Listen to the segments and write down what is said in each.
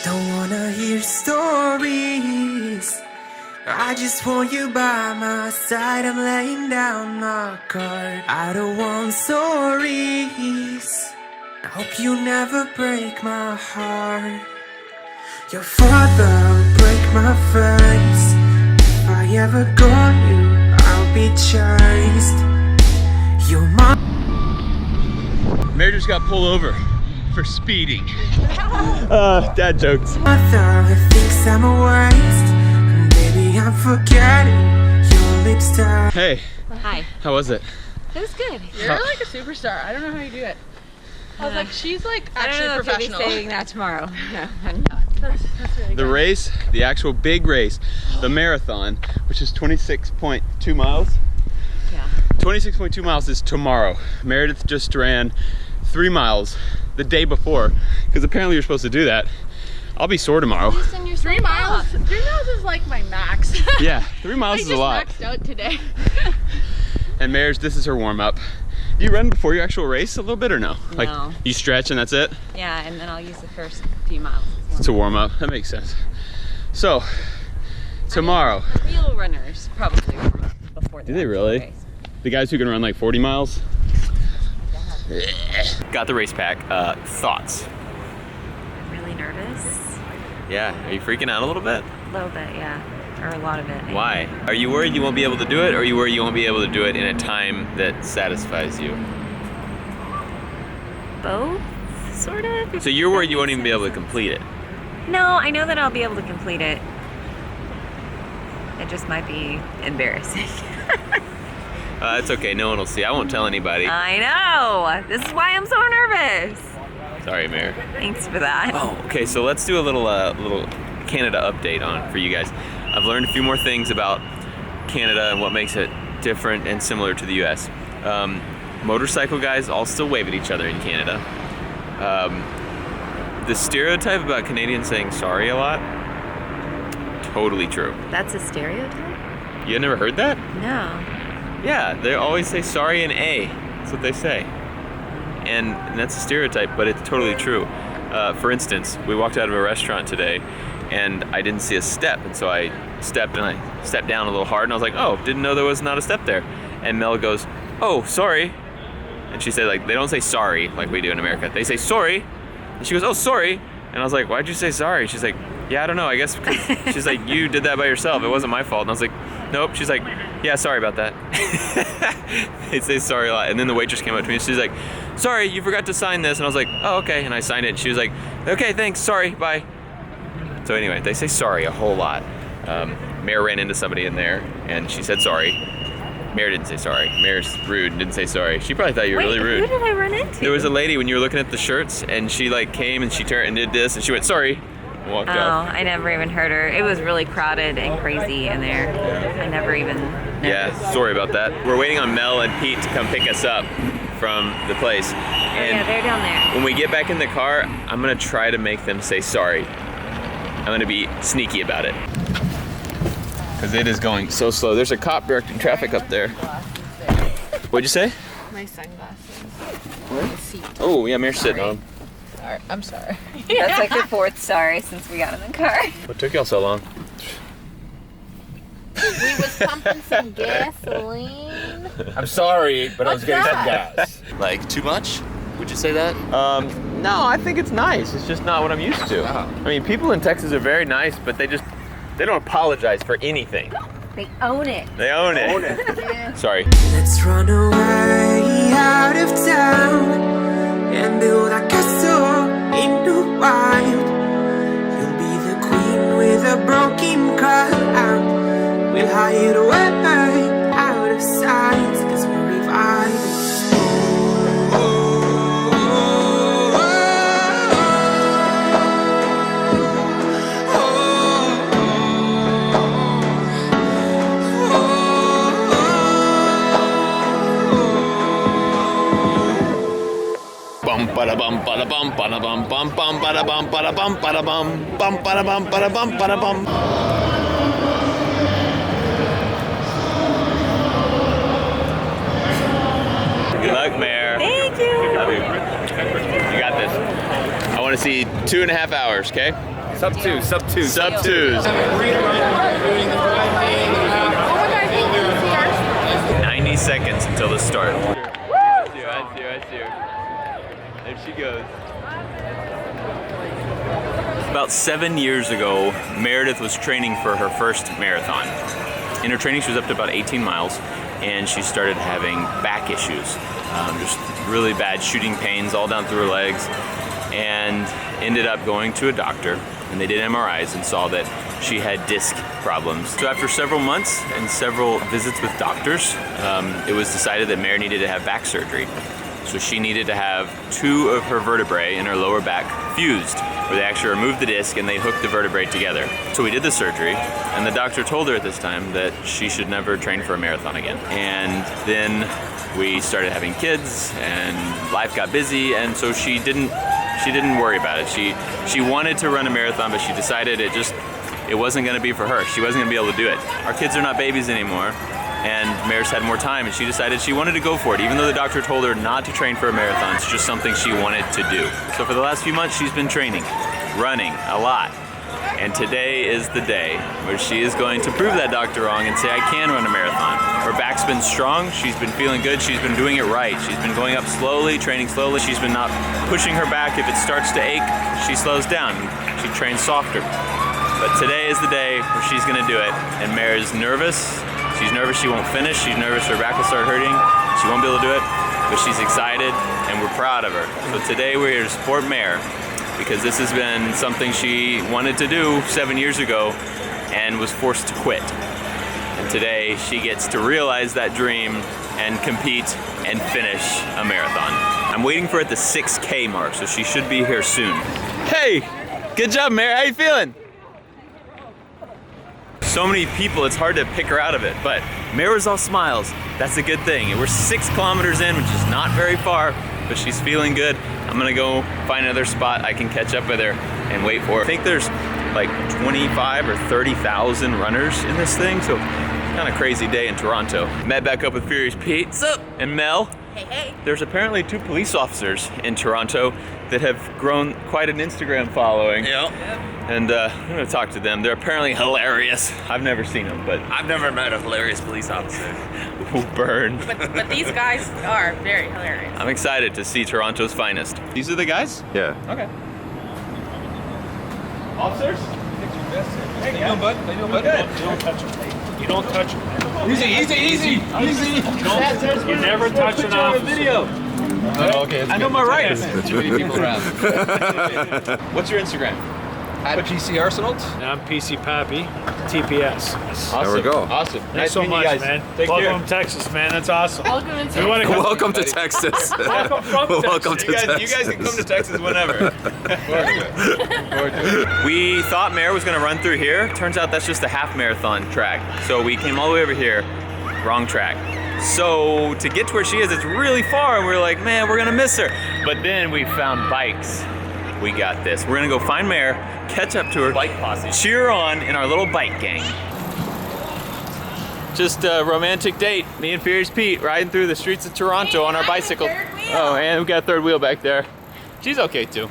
Don't wanna hear stories. I just want you by my side. I'm laying down my card. I don't want stories. I hope you never break my heart. Your father will break my face. If I ever got you, I'll be chased. Your mom. Mary just got pulled over for speeding. Dad jokes. Mother thinks I'm a waste. And baby, I'm forgetting your lips tight. Hey. Hi. How was it? It was good. You're like a superstar. I don't know how you do it. I was like, she's like actually I don't know professional. if you'll be saying that tomorrow. No, I'm not. That's really The good. race, the actual big race, the marathon, which is 26.2 miles. Yeah. 26.2 miles is tomorrow. Meredith just ran 3 miles the day before, because apparently you're supposed to do that. I'll be sore tomorrow. 3 miles? 3 miles is like my max. Yeah, 3 miles is a lot. I just maxed out today. And Meredith, this is her warm up. Do you run before your actual race a little bit or no? No. Like you stretch and that's it? Yeah, and then I'll use the first few miles. To warm up, that makes sense. So, tomorrow. The real runners probably warm up before the Do they actual really? race. The guys who can run like 40 miles? Got the race pack. Thoughts? I'm really nervous. Yeah, are you freaking out a little bit? A little bit, yeah. Or a lot of it. Why? Are you worried you won't be able to do it, or are you worried you won't be able to do it in a time that satisfies you? Both, sort of. So you're worried you won't even be able to complete it? No, I know that I'll be able to complete it. It just might be embarrassing. It's okay, no one will see. I won't tell anybody. I know. This is why I'm so nervous. Sorry, Mayor. Thanks for that. Oh, okay, so let's do a little Canada update on for you guys. I've learned a few more things about Canada and what makes it different and similar to the US. Motorcycle guys all still wave at each other in Canada. The stereotype about Canadians saying sorry a lot, totally true. That's a stereotype? You had never heard that? No. Yeah, they always say sorry in A. That's what they say. And that's a stereotype, but it's totally true. For instance, we walked out of a restaurant today and I didn't see a step, and so I stepped down a little hard, and I was like, oh, didn't know there was not a step there. And Mel goes, oh, sorry. And she said, like, they don't say sorry like we do in America. They say sorry. And she goes, oh, sorry. And I was like, why'd you say sorry? She's like, yeah, I don't know, I guess because she's like, you did that by yourself. It wasn't my fault. And I was like, nope. She's like, yeah, sorry about that. They say sorry a lot. And then the waitress came up to me and she's like, sorry, you forgot to sign this. And I was like, oh, okay. And I signed it. And she was like, okay, thanks, sorry, bye. So anyway, they say sorry a whole lot. Mayor ran into somebody in there and she said sorry. Mayor didn't say sorry. Mayor's rude and didn't say sorry. She probably thought you were really rude. Who did I run into? There was a lady when you were looking at the shirts and she like came and she turned and did this and she went sorry and walked off. I never even heard her. It was really crowded and crazy in there. I never even noticed. Yeah, sorry about that. We're waiting on Mel and Pete to come pick us up from the place. And Yeah, they're down there. when we get back in the car, I'm gonna try to make them say sorry. I'm gonna be sneaky about it. Because it is going so slow. There's a cop directing traffic up there. What'd you say? My sunglasses. What? Oh, yeah, Mayor's sitting on them. Sorry. I'm sorry. That's like the fourth sorry since we got in the car. What took y'all so long? We was pumping some gasoline. I'm sorry, but I was getting some that? gas. Like, too much? Would you say that? No, I think it's nice. It's just not what I'm used to. Oh. I mean, people in Texas are very nice, but they don't apologize for anything. They own it. They own it. Yeah. Sorry. Let's run away out of town and build a castle in the wild. You'll be the queen with a broken crown. We'll hide away out of sight, 'cause we're revived. Bum bada bum bada bum bada bum bum bum bada bum bada bum bada bum bum bada bum bada bum bada bum. Good luck, Mayor. Thank you. Love you. You got this. I want to see 2.5 hours, okay? Sub two. Sub twos. 90 seconds until the start. I see her. There she goes. About 7 years ago, Meredith was training for her first marathon. In her training, she was up to about 18 miles, and she started having back issues. Just really bad shooting pains all down through her legs, and ended up going to a doctor, and they did MRIs and saw that she had disc problems. So after several months and several visits with doctors, it was decided that Mare needed to have back surgery. So she needed to have 2 of her vertebrae in her lower back fused, where they actually removed the disc and they hooked the vertebrae together. So we did the surgery, and the doctor told her at this time that she should never train for a marathon again. And then we started having kids, and life got busy, and so she didn't worry about it. She wanted to run a marathon, but she decided it wasn't going to be for her. She wasn't going to be able to do it. Our kids are not babies anymore, and Mare's had more time, and she decided she wanted to go for it. Even though the doctor told her not to train for a marathon, it's just something she wanted to do. So for the last few months, she's been training, running a lot. And today is the day where she is going to prove that doctor wrong and say, I can run a marathon. Her back's been strong, she's been feeling good, she's been doing it right. She's been going up slowly, training slowly. She's been not pushing her back. If it starts to ache, she slows down. She trains softer. But today is the day where she's gonna do it. And Mare is nervous. She's nervous she won't finish. She's nervous her back will start hurting. She won't be able to do it, but she's excited and we're proud of her. So today we're here to support Mare, because this has been something she wanted to do 7 years ago and was forced to quit. And today she gets to realize that dream and compete and finish a marathon. I'm waiting for her at the 6K mark, so she should be here soon. Hey, good job, Mare. How you feeling? So many people, it's hard to pick her out of it, but Mare was all smiles. That's a good thing. And we're 6 kilometers in, which is not very far, but she's feeling good. I'm gonna go find another spot I can catch up with her and wait for her. I think there's like 25 or 30,000 runners in this thing, so kind of crazy day in Toronto. Met back up with Furious Pete. What's up? And Mel. Hey. There's apparently 2 police officers in Toronto that have grown quite an Instagram following. Yep. And I'm gonna talk to them. They're apparently hilarious. I've never seen them, but I've never met a hilarious police officer. burn. But these guys are very hilarious. I'm excited to see Toronto's finest. These are the guys? Yeah. Okay. Officers? How you doing, bud? How you doing, bud? You don't touch him. You don't touch him. Easy. You never touch an officer. Video. Oh, okay. I know my rights. Too many people around. What's your Instagram? At PC Arsenal. And I'm PC Pappy, TPS. Awesome. There we go. Awesome. Thanks so much, guys. man. Take Welcome care. to Texas, man. That's awesome. Welcome to We want to come. Welcome to Texas. Welcome from Welcome Texas. to You guys can come to Texas whenever. We thought Mare was gonna run through here. Turns out that's just a half marathon track. So we came all the way over here, wrong track. So to get to where she is, it's really far, and we're like, man, we're gonna miss her. But then we found bikes. We got this. We're gonna go find Mare, catch up to her, Bike posse. cheer her on in our little bike gang. Just a romantic date. Me and Furious Pete riding through the streets of Toronto on our bicycle. Oh, and we got a third wheel back there. She's okay too.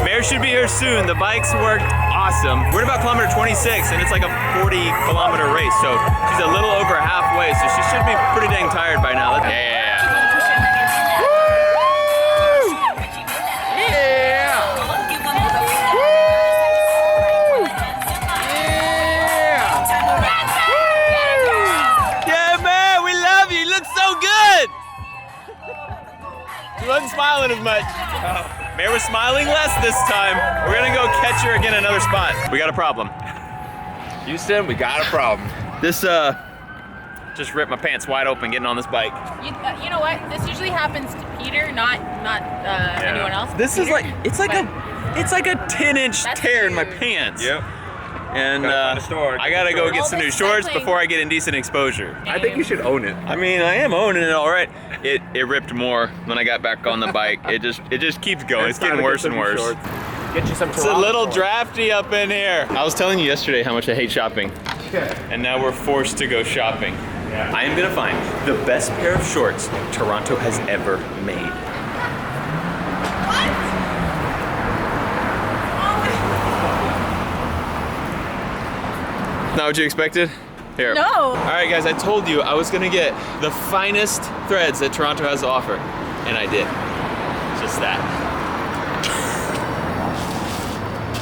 Mare should be here soon. The bikes worked awesome. We're at about kilometer 26, and it's like a 40-kilometer race, so she's a little over halfway, so she should be pretty dang tired by now. Yeah. She wasn't smiling as much. Mare was smiling less this time. We're gonna go catch her again in another spot. We got a problem. Houston, we got a problem. This just ripped my pants wide open getting on this bike. You know what? This usually happens to Peter, not anyone else. This is Peter, like it's like a 10-inch That's tear in my huge. pants. Yep. And Gotta find a store, I get gotta some go shorts. get All some new this shorts cycling. before I get indecent exposure. I think you should own it. I mean, I am owning it all right. It ripped more when I got back on the bike. It just keeps going. It's getting worse and worse. Get you some It's a little drafty up in here. I was telling you yesterday how much I hate shopping. And now we're forced to go shopping. I am gonna find the best pair of shorts Toronto has ever made. not what you expected? Here. No. All right, guys, I told you I was gonna get the finest threads that Toronto has to offer, and I did. Just that.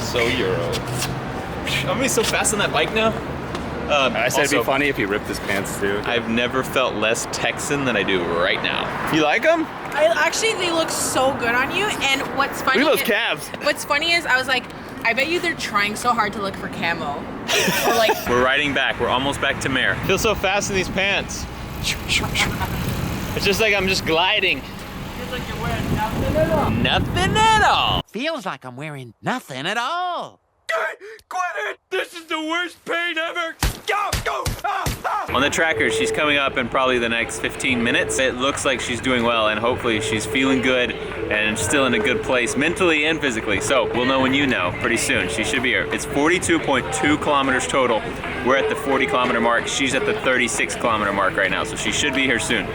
So Euro. I'm gonna be so fast on that bike now. I said it'd be also, funny if he ripped his pants too. I've never felt less Texan than I do right now. You like them? They look so good on you. And what's funny? Look at those calves. What's funny is I was like, I bet you they're trying so hard to look for camo. Or like, We're riding back. We're almost back to Mare. Feel so fast in these pants. It's just like I'm just gliding. Feels like you're wearing nothing at all. Nothing at all. Feels like I'm wearing nothing at all. Quit it! This is the worst pain ever! Go! Go! On the tracker, she's coming up in probably the next 15 minutes. It looks like she's doing well, and hopefully she's feeling good and still in a good place mentally and physically. So we'll know when you know pretty soon. She should be here. It's 42.2 kilometers total. We're at the 40 kilometer mark. She's at the 36 kilometer mark right now, so she should be here soon.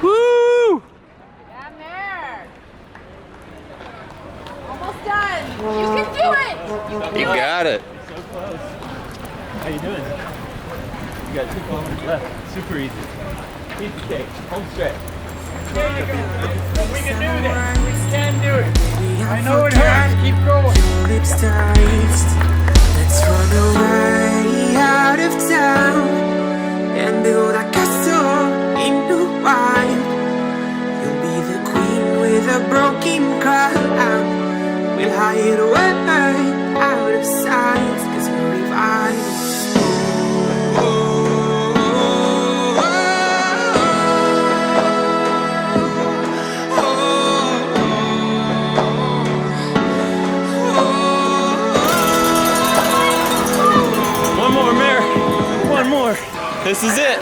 Woo! down there. Almost done. You can do it. You got it. So close. How you doing? You got 2 kilometers left. Super easy. Piece of cake. Home stretch. There you go. We can do this. We can do it. I know it hurts. Keep going. Lips taste. Let's run away out of town and build a castle in the wild. You'll be the queen with a broken crown. We'll hide away out of sight, 'cause we're revived. One more, Mare. One more. This is it.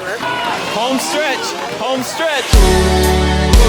Home stretch. Home stretch.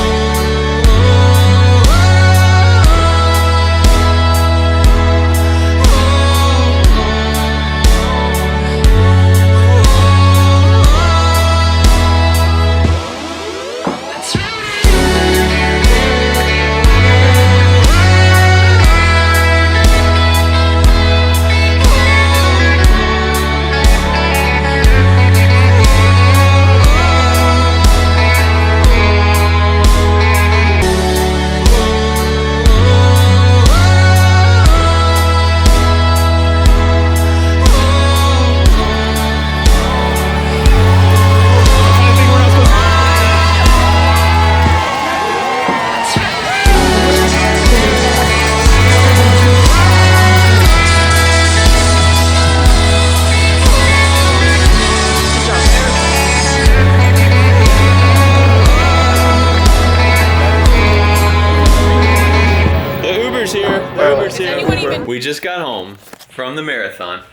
We just got home from the marathon.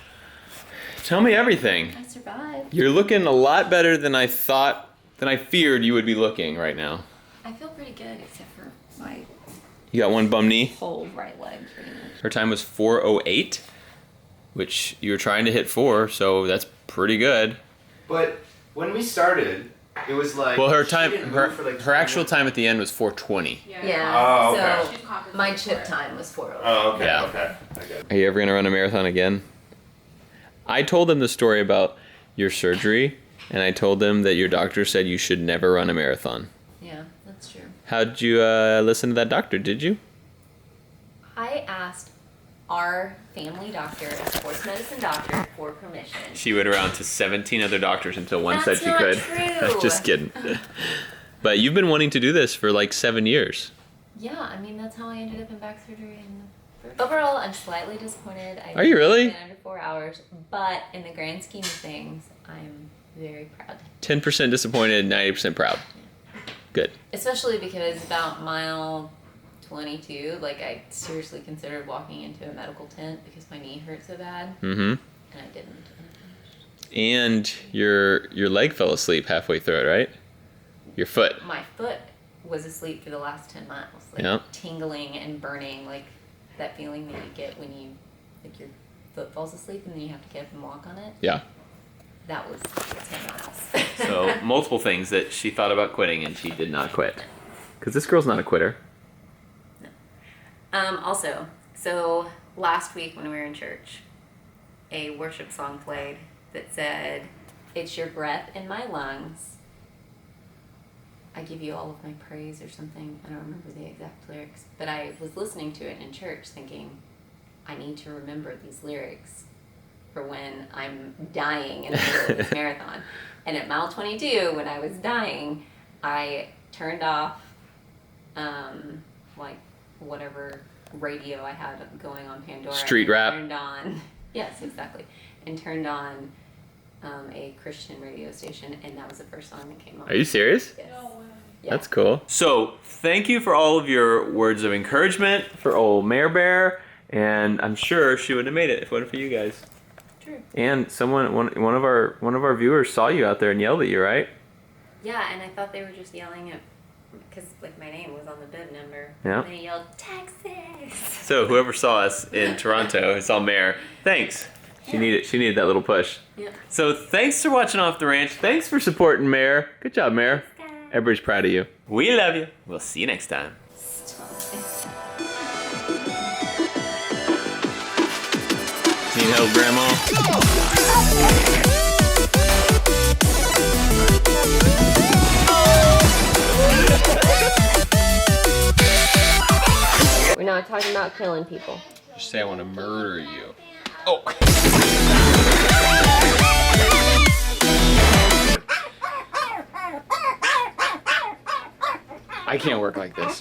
Tell me everything. I survived. You're looking a lot better than I feared you would be looking right now. I feel pretty good except for my You got one bum knee. whole right leg pretty much. Her time was 4:08, which you were trying to hit 4, so that's pretty good. But when we started, it was like Well, her she time, didn't her, move for like her 20 actual minutes. time at the end was 4:20. Yeah. Oh, okay. So my chip time was 4:08. Oh, okay, Yeah. okay. Okay. Are you ever gonna run a marathon again? I told them the story about your surgery, and I told them that your doctor said you should never run a marathon. Yeah, that's true. How'd you listen to that doctor? Did you? I asked our family doctor, a sports medicine doctor, for permission. She went around to 17 other doctors until one That's said she not could. true. Just kidding. But you've been wanting to do this for like 7 years. Yeah, I mean that's how I ended up in back surgery. Overall, I'm slightly disappointed. I Are you really? did it under 4 hours, but in the grand scheme of things, I'm very proud. 10% disappointed, 90% proud. Good. Especially because about mile 22, like I seriously considered walking into a medical tent because my knee hurt so bad, Mm-hmm. and I didn't. And your leg fell asleep halfway through it, right? Your foot. My foot was asleep for the last 10 miles, like Yep. tingling and burning, like that feeling that you get when you, like your foot falls asleep and then you have to get up and walk on it. Yeah. That was 10 miles. So multiple things that she thought about quitting and she did not quit. Because this girl's not a quitter. Also, so last week when we were in church, a worship song played that said, "It's your breath in my lungs. I give you all of my praise," or something. I don't remember the exact lyrics. But I was listening to it in church thinking, I need to remember these lyrics for when I'm dying in the middle of this marathon. And at mile 22, when I was dying, I turned off like whatever radio I had going on Pandora. Street rap. Turned on, yes, exactly. And turned on a Christian radio station, and that was the first song that came on. Are you serious? Yes. Yeah. That's cool. So thank you for all of your words of encouragement for old Mare Bear, and I'm sure she wouldn't have made it if it wasn't for you guys. True. And one of our viewers saw you out there and yelled at you, right? Yeah, and I thought they were just yelling at, because like my name was on the bib number. Yeah. And they yelled, "Texas!" So whoever saw us in Toronto and saw Mare, thanks. She needed that little push. Yep. So thanks for watching Off the Ranch. Thanks for supporting Mare. Good job, Mare. Everybody's proud of you. We love you. We'll see you next time. Need help, Grandma? We're not talking about killing people. Just say I want to murder you. Oh. I can't work like this.